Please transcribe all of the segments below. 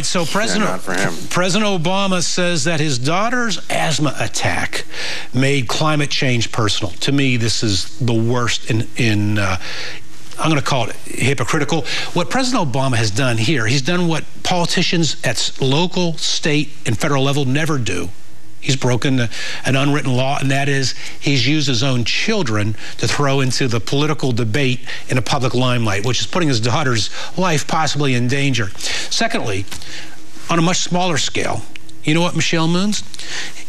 right, so President Obama says that his daughter's asthma attack made climate change personal. To me, this is the worst in I'm going to call it hypocritical. What President Obama has done here, he's done what politicians at local, state, and federal level never do. He's broken an unwritten law, and that is he's used his own children to throw into the political debate in a public limelight, which is putting his daughter's life possibly in danger. Secondly, on a much smaller scale, you know what Michelle means?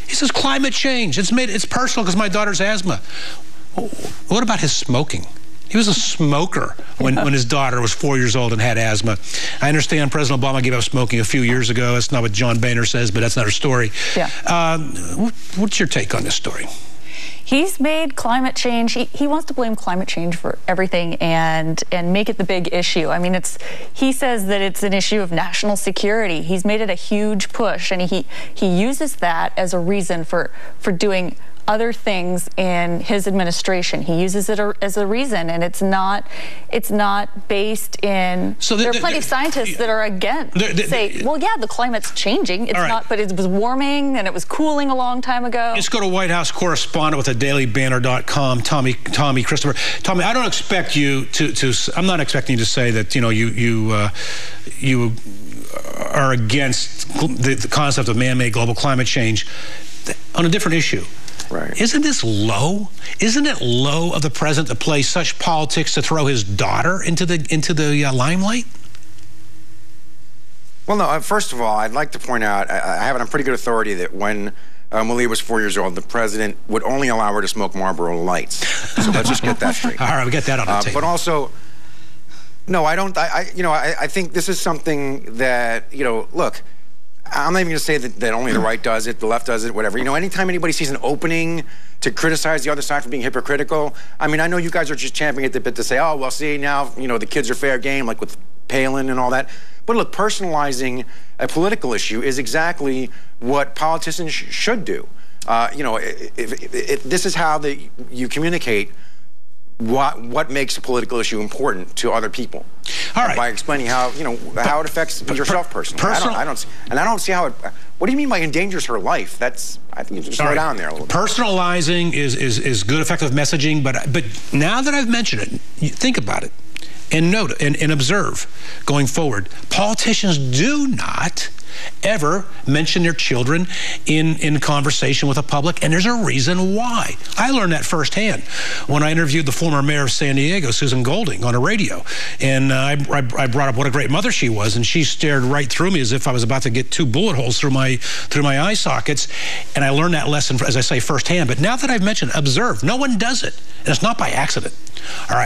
He says climate change. It's personal because my daughter's asthma. What about his smoking? He was a smoker when his daughter was 4 years old and had asthma. I understand President Obama gave up smoking a few years ago. That's not what John Boehner says, but that's not her story. Yeah. What's your take on this story? He's made climate change, he wants to blame climate change for everything and make it the big issue. I mean, he says that it's an issue of national security. He's made it a huge push, and he uses that as a reason for doing other things in his administration. He uses it as a reason, and it's not based in. So there are plenty of scientists that are against say, well, yeah, the climate's changing. It's not, but it was warming and it was cooling a long time ago. Let's go to White House correspondent with thedailybanner.com, Tommy Christopher. Tommy, I don't expect you I'm not expecting you to say that you are against the concept of man-made global climate change on a different issue. Right. Isn't this low? Isn't it low of the president to play such politics to throw his daughter into the limelight? Well, no. First of all, I'd like to point out I have it on pretty good authority that when Malia was 4 years old, the president would only allow her to smoke Marlboro Lights. So let's just get that straight. All right, we get that on the table. But also, no, I don't. I think this is something that look. I'm not even going to say that only the right does it, the left does it, whatever. Anytime anybody sees an opening to criticize the other side for being hypocritical, I mean, I know you guys are just champing at the bit to say, oh, well, see, now, the kids are fair game, like with Palin and all that. But look, personalizing a political issue is exactly what politicians should do. This is how you communicate what makes a political issue important to other people. All right. By explaining how how it affects yourself personally. I don't see how it. What do you mean by endangers her life? I think you just slow down there a little bit. Personalizing is good, effective messaging, but now that I've mentioned it, think about it and note and observe going forward. Politicians do not ever mention their children in conversation with the public, and there's a reason why. I learned that firsthand when I interviewed the former mayor of San Diego, Susan Golding, on a radio, and I brought up what a great mother she was, and she stared right through me as if I was about to get 2 bullet holes through my eye sockets, and I learned that lesson, as I say, firsthand. But now that I've mentioned, observe, no one does it, and it's not by accident. All right.